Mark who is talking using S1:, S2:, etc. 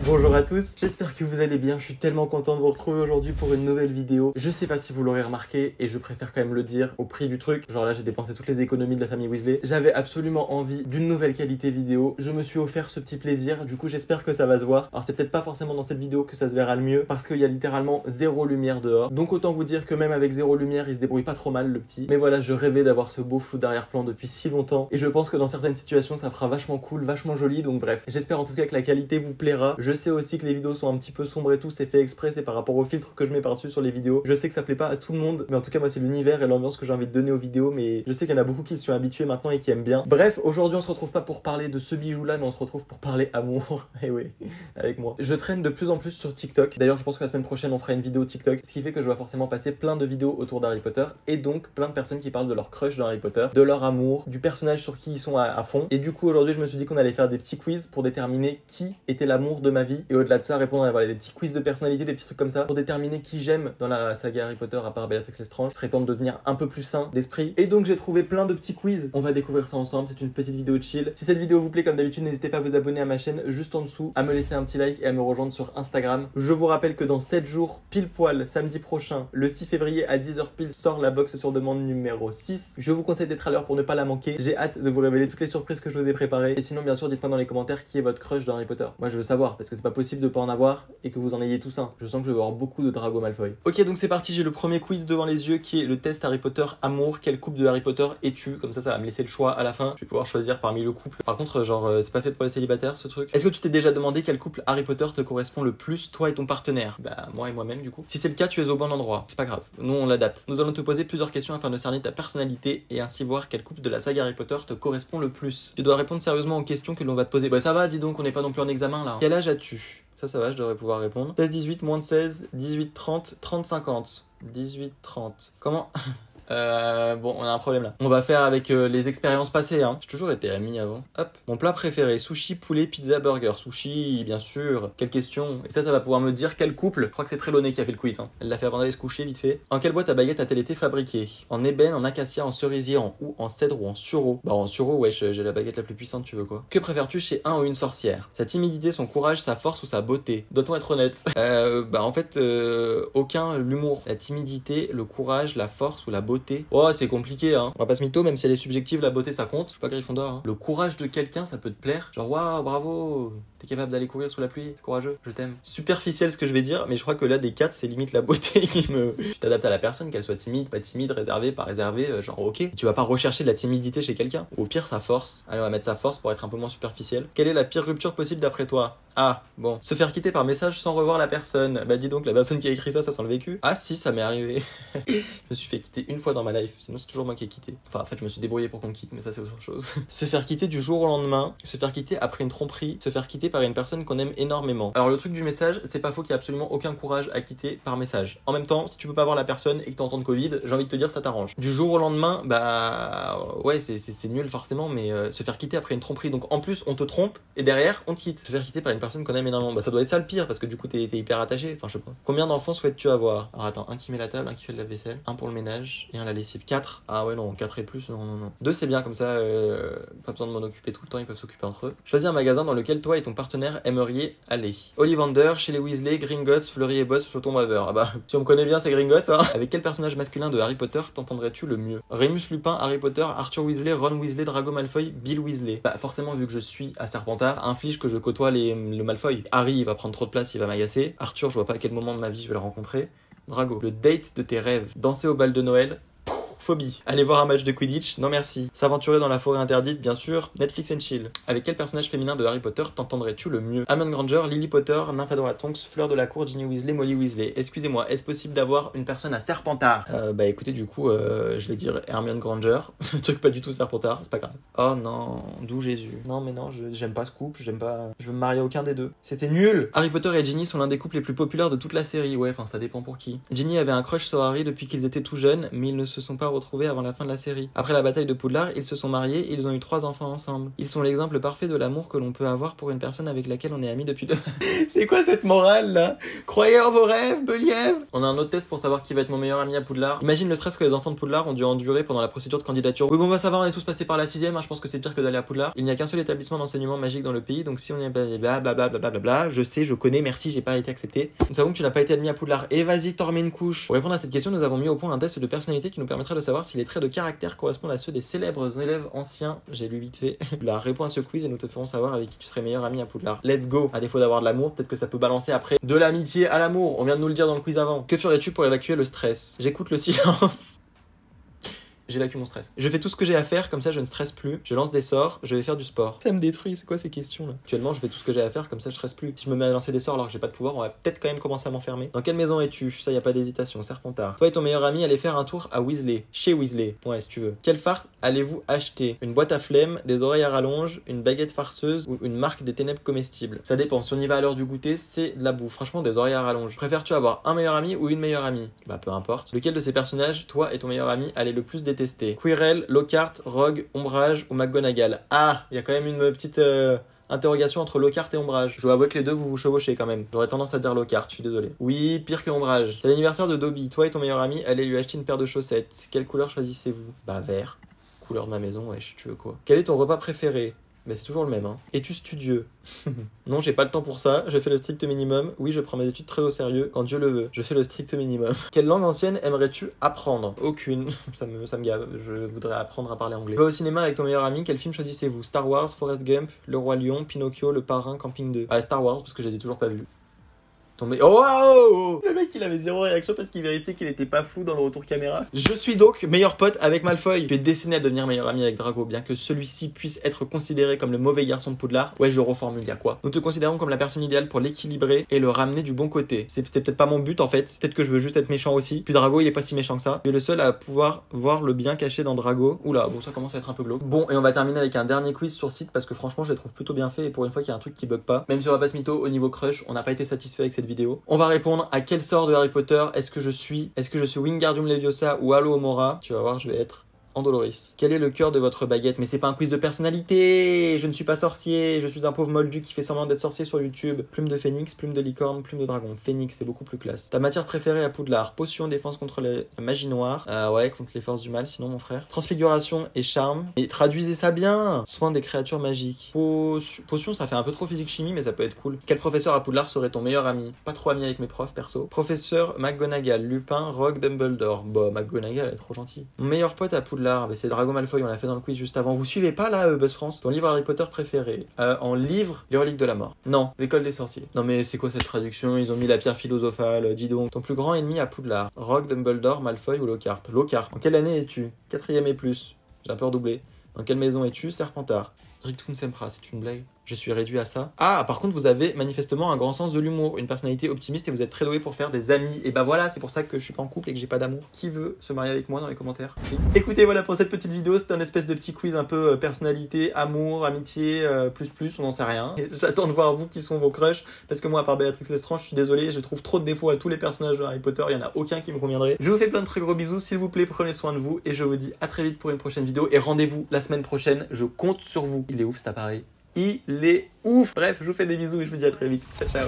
S1: Bonjour à tous, j'espère que vous allez bien, je suis tellement content de vous retrouver aujourd'hui pour une nouvelle vidéo. Je sais pas si vous l'aurez remarqué et je préfère quand même le dire au prix du truc. Genre là j'ai dépensé toutes les économies de la famille Weasley. J'avais absolument envie d'une nouvelle qualité vidéo. Je me suis offert ce petit plaisir, du coup j'espère que ça va se voir. Alors c'est peut-être pas forcément dans cette vidéo que ça se verra le mieux parce qu'il y a littéralement zéro lumière dehors. Donc autant vous dire que même avec zéro lumière il se débrouille pas trop mal le petit. Mais voilà, je rêvais d'avoir ce beau flou d'arrière-plan depuis si longtemps et je pense que dans certaines situations ça fera vachement cool, vachement joli. Donc bref, j'espère en tout cas que la qualité vous plaira. Je sais aussi que les vidéos sont un petit peu sombres et tout, c'est fait exprès, c'est par rapport au filtre que je mets par-dessus sur les vidéos. Je sais que ça plaît pas à tout le monde, mais en tout cas moi c'est l'univers et l'ambiance que j'ai envie de donner aux vidéos, mais je sais qu'il y en a beaucoup qui se sont habitués maintenant et qui aiment bien. Bref, aujourd'hui on se retrouve pas pour parler de ce bijou là, mais on se retrouve pour parler amour. Et oui, avec moi. Je traîne de plus en plus sur TikTok. D'ailleurs je pense que la semaine prochaine on fera une vidéo TikTok, ce qui fait que je vais forcément passer plein de vidéos autour d'Harry Potter et donc plein de personnes qui parlent de leur crush dans Harry Potter, de leur amour, du personnage sur qui ils sont à fond. Et du coup aujourd'hui je me suis dit qu'on allait faire des petits quiz pour déterminer qui était l'amour de ma vie et au-delà de ça répondre à des petits quiz de personnalité, des petits trucs comme ça pour déterminer qui j'aime dans la saga Harry Potter à part Bellatrix Lestrange. Il serait temps de devenir un peu plus sain d'esprit. Et donc j'ai trouvé plein de petits quiz. On va découvrir ça ensemble, c'est une petite vidéo chill. Si cette vidéo vous plaît comme d'habitude, n'hésitez pas à vous abonner à ma chaîne juste en dessous, à me laisser un petit like et à me rejoindre sur Instagram. Je vous rappelle que dans 7 jours, pile poil, samedi prochain, le 6 février à 10h pile, sort la box sur demande numéro 6. Je vous conseille d'être à l'heure pour ne pas la manquer. J'ai hâte de vous révéler toutes les surprises que je vous ai préparées. Et sinon, bien sûr, dites-moi dans les commentaires qui est votre crush dans Harry Potter. Moi, je veux savoir, parce que c'est pas possible de pas en avoir et que vous en ayez tous un. Je sens que je vais avoir beaucoup de Drago Malfoy. Ok, donc c'est parti, j'ai le premier quiz devant les yeux qui est le test Harry Potter amour. Quel couple de Harry Potter es-tu? Comme ça va me laisser le choix à la fin. Je vais pouvoir choisir parmi le couple. Par contre, genre, c'est pas fait pour les célibataires ce truc. Est-ce que tu t'es déjà demandé quel couple Harry Potter te correspond le plus, toi et ton partenaire? Bah, moi et moi-même du coup. Si c'est le cas, tu es au bon endroit. C'est pas grave. Nous, on l'adapte. Nous allons te poser plusieurs questions afin de cerner ta personnalité et ainsi voir quel couple de la saga Harry Potter te correspond le plus. Tu dois répondre sérieusement aux questions que l'on va te poser. Bah, ça va, dis donc, on n'est pas non plus en examen là. Quel âge as-tu? Ça va, je devrais pouvoir répondre. 16-18, moins de 16, 18-30, 30-50. 18-30. Comment? Bon, on a un problème là. On va faire avec les expériences passées, hein. J'ai toujours été ami avant. Hop. Mon plat préféré, sushi, poulet, pizza, burger. Sushi, bien sûr. Quelle question? Et ça va pouvoir me dire quel couple. Je crois que c'est Trelawney qui a fait le quiz, hein. Elle l'a fait avant d'aller se coucher, vite fait. En quelle boîte à baguette a-t-elle été fabriquée? En ébène, en acacia, en cerisier, en cèdre ou en sureau? Bah, en sureau, ouais, j'ai la baguette la plus puissante, tu veux quoi? Que préfères-tu chez un ou une sorcière? Sa timidité, son courage, sa force ou sa beauté? Doit-on être honnête? Bah, en fait, aucun. L'humour, la timidité, le courage, la force ou la beauté. Oh, c'est compliqué, hein. On va pas se mytho, même si elle est subjective, la beauté ça compte. Je suis pas Gryffondor, hein. Le courage de quelqu'un, ça peut te plaire. Genre, waouh, bravo, t'es capable d'aller courir sous la pluie, c'est courageux, je t'aime. Superficiel ce que je vais dire, mais je crois que là, des 4, c'est limite la beauté qui me. Tu t'adaptes à la personne, qu'elle soit timide, pas timide, réservée, pas réservée, genre, ok. Tu vas pas rechercher de la timidité chez quelqu'un. Ou au pire, sa force. Allez, on va mettre sa force pour être un peu moins superficiel. Quelle est la pire rupture possible d'après toi? Ah, bon. Se faire quitter par message sans revoir la personne. Bah, dis donc, la personne qui a écrit ça sent le vécu. Ah, si, ça m'est arrivé. Je me suis fait quitter une fois dans ma life. Sinon, c'est toujours moi qui ai quitté. Enfin, en fait, je me suis débrouillé pour qu'on me quitte, mais ça, c'est autre chose. Se faire quitter du jour au lendemain. Se faire quitter après une tromperie. Se faire quitter par une personne qu'on aime énormément. Alors, le truc du message, c'est pas faux qu'il y a absolument aucun courage à quitter par message. En même temps, si tu peux pas voir la personne et que t'es en temps de Covid, j'ai envie de te dire, ça t'arrange. Du jour au lendemain, bah, ouais, c'est nul forcément, mais se faire quitter après une tromperie. Donc, en plus, on te trompe et derrière, on te quitte. Se faire quitter par une personne qu'on aime énormément. Bah, ça doit être ça le pire parce que du coup, t'es hyper attaché. Enfin, je sais pas. Combien d'enfants souhaites-tu avoir? Alors, attends, un qui met la table, un qui fait de la vaisselle, un pour le ménage et un la lessive. 4. Ah ouais, non, 4 et plus, non. 2, c'est bien comme ça, pas besoin de m'en occuper tout le temps, ils peuvent s'occuper entre eux. Choisis un magasin dans lequel toi et ton partenaire aimeriez aller. Ollivander, chez les Weasley, Gringotts, Fleury et Boss, Choton Baveur. Ah bah, si on me connaît bien, c'est Gringotts, hein. Avec quel personnage masculin de Harry Potter t'entendrais-tu le mieux? Rémus Lupin, Harry Potter, Arthur Weasley, Ron Weasley, Drago Malfoy, Bill Weasley. Bah, forcément, vu que je suis à Serpentard, inflige que je côtoie le Malfoy. Harry, il va prendre trop de place, il va m'agacer. Arthur, je vois pas à quel moment de ma vie je vais le rencontrer. Drago, le date de tes rêves. Danser au bal de Noël. Phobie. Aller voir un match de Quidditch, non merci. S'aventurer dans la forêt interdite, bien sûr. Netflix and chill. Avec quel personnage féminin de Harry Potter t'entendrais-tu le mieux? Hermione Granger, Lily Potter, Nymphadora Tonks, Fleur de la Cour, Ginny Weasley, Molly Weasley. Excusez-moi, est-ce possible d'avoir une personne à Serpentard? Bah écoutez, du coup, je vais dire Hermione Granger. Le truc pas du tout Serpentard, c'est pas grave. Oh non, d'où Jésus? Non mais non, j'aime pas ce couple, j'aime pas... Je veux me marier à aucun des deux. C'était nul! Harry Potter et Ginny sont l'un des couples les plus populaires de toute la série. Ouais, enfin ça dépend pour qui. Ginny avait un crush sur Harry depuis qu'ils étaient tout jeunes, mais ils ne se sont pas retrouver avant la fin de la série. Après la bataille de Poudlard, ils se sont mariés et ils ont eu 3 enfants ensemble. Ils sont l'exemple parfait de l'amour que l'on peut avoir pour une personne avec laquelle on est ami depuis 2... C'est quoi cette morale là? Croyez en vos rêves, Believ. On a un autre test pour savoir qui va être mon meilleur ami à Poudlard. Imagine le stress que les enfants de Poudlard ont dû endurer pendant la procédure de candidature. Oui bon bah ça va, on est tous passés par la 6ème, hein, je pense que c'est pire que d'aller à Poudlard. Il n'y a qu'un seul établissement d'enseignement magique dans le pays, donc si on y est blablabla, je sais, je connais, merci, j'ai pas été accepté. Nous savons que tu n'as pas été admis à Poudlard. Et vas-y, t'en remets une couche. Pour répondre à cette question, nous avons mis au point un test de personnalité qui nous permettra de savoir si les traits de caractère correspondent à ceux des célèbres élèves anciens. J'ai lu vite fait. Poudlard, réponds à ce quiz et nous te ferons savoir avec qui tu serais meilleur ami à Poudlard. Let's go. À défaut d'avoir de l'amour, peut-être que ça peut balancer après de l'amitié à l'amour. On vient de nous le dire dans le quiz avant. Que ferais-tu pour évacuer le stress? J'écoute le silence. J'évacue mon stress. Je fais tout ce que j'ai à faire, comme ça je ne stresse plus. Je lance des sorts, je vais faire du sport. Ça me détruit, c'est quoi ces questions là? Actuellement, je fais tout ce que j'ai à faire, comme ça je stresse plus. Si je me mets à lancer des sorts alors que j'ai pas de pouvoir, on va peut-être quand même commencer à m'enfermer. Dans quelle maison es-tu? Ça y a pas d'hésitation, Serpentard. Toi et ton meilleur ami allez faire un tour à Weasley, chez Weasley. Ouais, si tu veux. Quelle farce allez-vous acheter? Une boîte à flemme, des oreilles à rallonge, une baguette farceuse ou une marque des ténèbres comestibles? Ça dépend. Si on y va à l'heure du goûter, c'est de la bouffe. Franchement, des oreilles à rallonge. Préfères-tu avoir un meilleur ami ou une meilleure amie? Bah peu importe. Lequel de ces personnages, toi et ton meilleur ami, allez le plus détester? Quirrell, Lockhart, Rogue, Ombrage ou McGonagall? Ah, il y a quand même une petite interrogation entre Lockhart et Ombrage. Je dois avouer que les deux vous vous chevauchez quand même. J'aurais tendance à dire Lockhart, je suis désolé. Oui, pire que Ombrage. C'est l'anniversaire de Dobby. Toi et ton meilleur ami allez lui acheter une paire de chaussettes. Quelle couleur choisissez-vous? Bah vert. Couleur de ma maison, wesh, tu veux quoi? Quel est ton repas préféré? Mais c'est toujours le même, hein. Es-tu studieux? Non, j'ai pas le temps pour ça, je fais le strict minimum. Oui, je prends mes études très au sérieux, quand Dieu le veut. Je fais le strict minimum. Quelle langue ancienne aimerais-tu apprendre? Aucune. Ça me gave, je voudrais apprendre à parler anglais. Va au cinéma avec ton meilleur ami, quel film choisissez-vous? Star Wars, Forrest Gump, Le Roi Lion, Pinocchio, Le Parrain, Camping 2. Ah, Star Wars, parce que je les ai toujours pas vus. Tombé. Oh! Le mec il avait zéro réaction parce qu'il vérifiait qu'il était pas flou dans le retour caméra. Je suis donc meilleur pote avec Malfoy. Je vais destiné à devenir meilleur ami avec Drago, bien que celui-ci puisse être considéré comme le mauvais garçon de Poudlard. Ouais, je reformule, y'a quoi? Nous te considérons comme la personne idéale pour l'équilibrer et le ramener du bon côté. C'est peut-être pas mon but en fait. Peut-être que je veux juste être méchant aussi. Puis Drago il est pas si méchant que ça. Tu es le seul à pouvoir voir le bien caché dans Drago. Oula, bon ça commence à être un peu glauque. Bon, et on va terminer avec un dernier quiz sur site parce que franchement je les trouve plutôt bien fait et pour une fois qu'il y a un truc qui bug pas. Même sur la passe mytho au niveau crush, on n'a pas été satisfait avec cette vidéo. On va répondre à quel sort de Harry Potter est-ce que je suis Wingardium Leviosa ou Alohomora? Tu vas voir, je vais être Andoloris. Quel est le cœur de votre baguette? Mais c'est pas un quiz de personnalité. Je ne suis pas sorcier. Je suis un pauvre moldu qui fait semblant d'être sorcier sur YouTube. Plume de phénix, plume de licorne, plume de dragon. Phénix, c'est beaucoup plus classe. Ta matière préférée à Poudlard? Potion, défense contre la magie noire. Ouais, contre les forces du mal, sinon mon frère. Transfiguration et charme. Et traduisez ça bien. Soin des créatures magiques. Potion, ça fait un peu trop physique-chimie, mais ça peut être cool. Quel professeur à Poudlard serait ton meilleur ami? Pas trop ami avec mes profs, perso. Professeur McGonagall, Lupin, Rogue, Dumbledore. Bah, McGonagall, elle est trop gentille. Mon meilleur pote à Poudlard. C'est Drago Malfoy, on l'a fait dans le quiz juste avant. Vous suivez pas là, Buzz France? Ton livre Harry Potter préféré? En livre, Les Reliques de la Mort. Non, L'école des sorciers. Non mais c'est quoi cette traduction? Ils ont mis la pierre philosophale, dis donc. Ton plus grand ennemi à Poudlard? Rogue, Dumbledore, Malfoy ou Lockhart? Lockhart. En quelle année es-tu? 4ème et plus. J'ai un peu redoublé. Dans quelle maison es-tu? Serpentard. Rictum Sempra, c'est une blague. Je suis réduit à ça. Ah, par contre, vous avez manifestement un grand sens de l'humour, une personnalité optimiste et vous êtes très doué pour faire des amis. Et bah voilà, c'est pour ça que je suis pas en couple et que j'ai pas d'amour. Qui veut se marier avec moi dans les commentaires? Écoutez, voilà pour cette petite vidéo. C'était un espèce de petit quiz un peu personnalité, amour, amitié, plus, on n'en sait rien. J'attends de voir vous qui sont vos crushs parce que moi, à part Béatrix Lestrange, je suis désolé, je trouve trop de défauts à tous les personnages de Harry Potter. Il y en a aucun qui me conviendrait. Je vous fais plein de très gros bisous, s'il vous plaît, prenez soin de vous et je vous dis à très vite pour une prochaine vidéo et rendez-vous la semaine prochaine. Je compte sur vous. Il est ouf cet appareil. Il est ouf. Bref, je vous fais des bisous et je vous dis à très vite. Ciao, ciao.